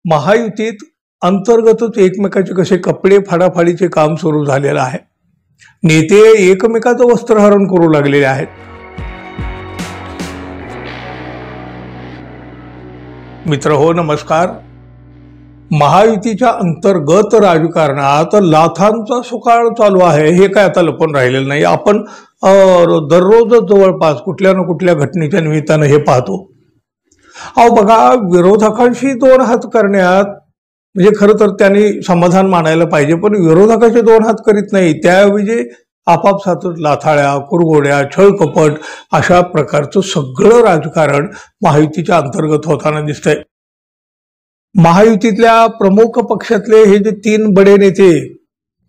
महायुतीत अंतर्गतच एकमेकाचे कसे कपडे फाडाफाडीचे काम सुरू झालेलं आहे। नेते एकमेकाचं वस्त्रहरण करू लागलेले आहेत। मित्र हो, नमस्कार। महायुतीच्या अंतर्गत राजकारणात लाथांचा सुकाळ चालू आहे, हे काय आता लपून राहिलेलं नाही। आपण दररोजच जवळपास कुठल्या ना कुठल्या घटनेच्या निमित्तानं हे पाहतो। अहो बघा, विरोधकांशी दोन हात करण्यात म्हणजे खरं तर त्यांनी समाधान मानायला पाहिजे, पण विरोधकाचे दोन हात करीत नाही, त्याऐवजी आपापसातच लाथाळ्या, कुरघोड्या, छळकपट अशा प्रकारचं सगळं राजकारण महायुतीच्या अंतर्गत होताना दिसतंय। महायुतीतल्या प्रमुख पक्षातले हे जे तीन बडे नेते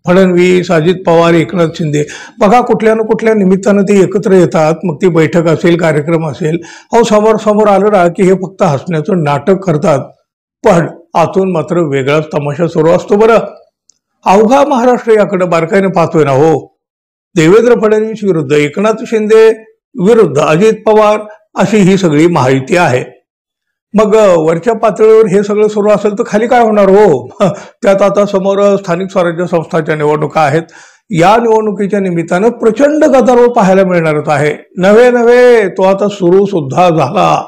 फडणवीस, अजित पवार, एकनाथ शिंदे, बघा कुठल्या ना कुठल्या निमित्तानं ते एकत्र येतात। मग ती बैठक असेल, कार्यक्रम असेल, अहो समोर समोर आलं ना की हे फक्त हसण्याचं नाटक करतात, पण आतून मात्र वेगळाच तमाशा सुरू असतो। बरं, अवघा महाराष्ट्र याकडे बारकाईने पाहतोय ना हो। देवेंद्र फडणवीस विरुद्ध एकनाथ शिंदे विरुद्ध अजित पवार अशी ही सगळी महायुती आहे। मग वरच्या पातळीवर हे सगळं सुरू असेल तर खाली काय होणार हो? त्यात आता समोर स्थानिक स्वराज्य संस्थांच्या निवडणुका आहेत। या निवडणुकीच्या निमित्तानं प्रचंड गदारोळ पाहायला मिळणारच आहे। नव्हे तो आता सुरू सुद्धा झाला।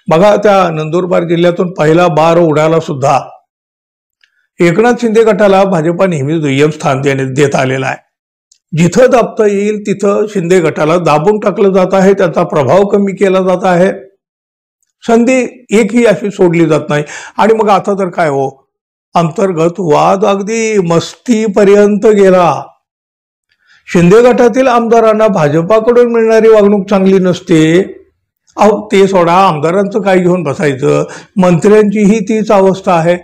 बघा, त्या नंदुरबार जिल्ह्यातून पहिला बार उडाला सुद्धा। एकनाथ शिंदे गटाला भाजपा नेहमीच दुय्यम स्थान देत आलेला आहे। जिथं दाबता येईल तिथं शिंदे गटाला दाबून टाकलं जात आहे, त्याचा प्रभाव कमी केला जात आहे। संधी एकही अशी सोडली जात नाही। आणि मग आता तर काय हो, अंतर्गत वाद अगदी मस्तीपर्यंत गेला। शिंदे गटातील आमदारांना भाजपाकडून मिळणारी वागणूक चांगली नसते। अहो ते सोडा, आमदारांचं काय घेऊन बसायचं, मंत्र्यांचीही तीच अवस्था आहे।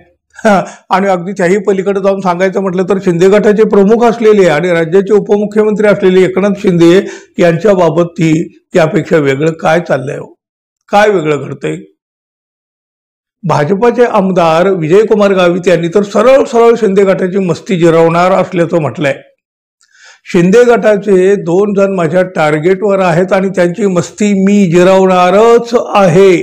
आणि अगदी त्याही पलीकडे जाऊन सांगायचं म्हटलं तर शिंदे गटाचे प्रमुख असलेले आणि राज्याचे उपमुख्यमंत्री असलेले एकनाथ शिंदे यांच्या बाबत त्यापेक्षा वेगळं काय चाललंय हो? काय वेगळं घडतंय? भाजपाचे आमदार विजयकुमार गावित यांनी तर सरळ सरळ शिंदे गटाची मस्ती जिरवणार असल्याचं म्हटलंय। शिंदे गटाचे 2 जण माझ्या टार्गेटवर आहेत आणि त्यांची मस्ती मी जिरवणारच आहे,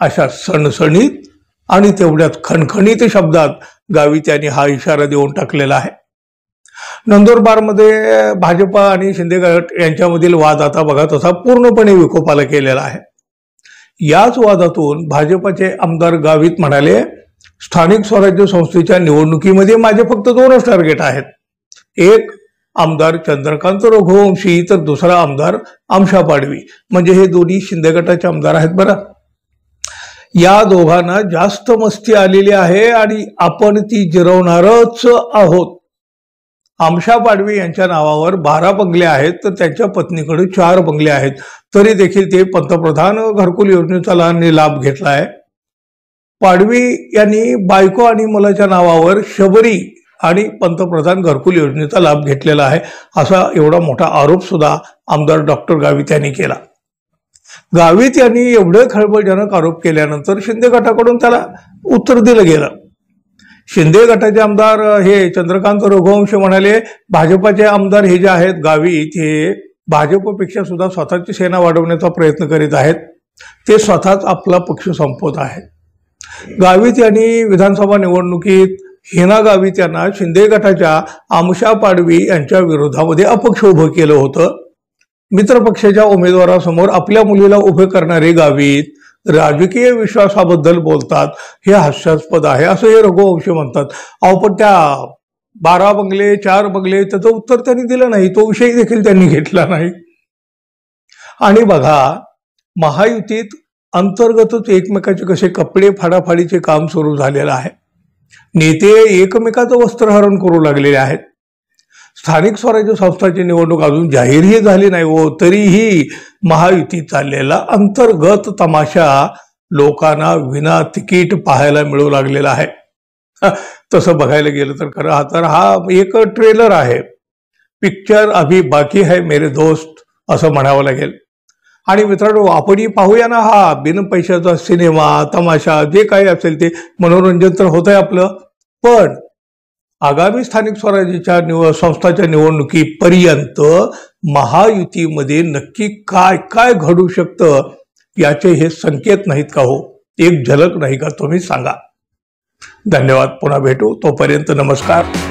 अशा सणसणीत आणि तेवढ्यात खणखणीत शब्दात गावित यांनी हा इशारा देऊन टाकलेला आहे। नंदुरबारमध्ये भाजपा आणि शिंदे गट यांच्यामधील वाद आता बघा तसा पूर्णपणे विकोपाला केलेला आहे। याच वादातून भाजपाचे आमदार गावित म्हणाले, स्थानिक स्वराज्य संस्थेच्या निवडणुकीमध्ये माझे फक्त 2च टार्गेट आहेत। एक आमदार चंद्रकांत रघुवंशी तर दुसरा आमदार आमशा पाडवी, म्हणजे हे दोन्ही शिंदे गटाचे आमदार आहेत। बरं, या दोघांना जास्त मस्ती आलेली आहे आणि आपण ती जिरवणारच आहोत। आमशा पाडवी यांच्या नावावर 12 बंगले आहेत, तर त्यांच्या पत्नीकडे 4 बंगले आहेत, तरी देखील ते पंतप्रधान घरकुल योजनेचा लाभ घेतलाय। पाडवी यांनी बायको आणि मुलाच्या नावावर शबरी आणि पंतप्रधान घरकुल योजनेचा लाभ घेतलेला आहे, असा एवढा मोठा आरोप सुद्धा आमदार डॉक्टर गावित यांनी केला। गावित यांनी एवढे खळबळजनक आरोप केल्यानंतर शिंदे गटाकडून त्याला उत्तर दिलं गेलं। शिंदे गटाचे आमदार हे चंद्रकांत रघुवंशी म्हणाले, भाजपाचे आमदार हे जे आहेत गावित, हे भाजपपेक्षा सुद्धा स्वतःची सेना वाढवण्याचा प्रयत्न करीत आहेत, ते स्वतःच आपला पक्ष संपवत आहेत। गावित यांनी विधानसभा निवडणुकीत हिना गावित यांना शिंदे गटाच्या आमशा पाडवी यांच्या विरोधामध्ये अपक्ष उभं केलं होतं। मित्रपक्षाच्या उमेदवारासमोर आपल्या मुलीला उभे करणारे गावित राजकीय विश्वासाबद्दल बोलतात, हे हास्यास्पद आहे असं हे रघुवंशी म्हणतात। अहो पण त्या 12 बंगले 4 बंगले त्याचं उत्तर त्यांनी दिलं नाही, तो विषय देखील त्यांनी घेतला नाही। आणि बघा, महायुतीत अंतर्गतच एकमेकाचे कसे कपडे फाडाफाडीचे काम सुरू झालेलं आहे। नेते एकमेकाचं वस्त्रहरण करू लागलेले आहेत। स्थानिक स्वराज्य संस्थांची निवडणूक अजून जाहीरही झाली नाही हो, तरीही महायुतीत चाललेला अंतर्गत तमाशा लोकांना विना तिकीट पाहायला मिळू लागलेला आहे। तसं बघायला गेलं तर खरं तर हा एक ट्रेलर आहे, पिक्चर अभी बाकी है मेरे दोस्त असं म्हणावं लागेल। आणि मित्रांनो, आपणही पाहूया ना हा बिन पैशाचा सिनेमा, तमाशा, जे काही असेल ते मनोरंजन तर होतंय आपलं, पण आगामी स्थानिक स्वराज्याच्या संस्थांच्या निवडणुकीपर्यंत महायुतीमध्ये नक्की काय काय घडू शकतं याचे हे संकेत नाहीत का हो? एक झलक नाही का? तुम्ही सांगा। धन्यवाद. पुन्हा भेटू. तोपर्यंत नमस्कार.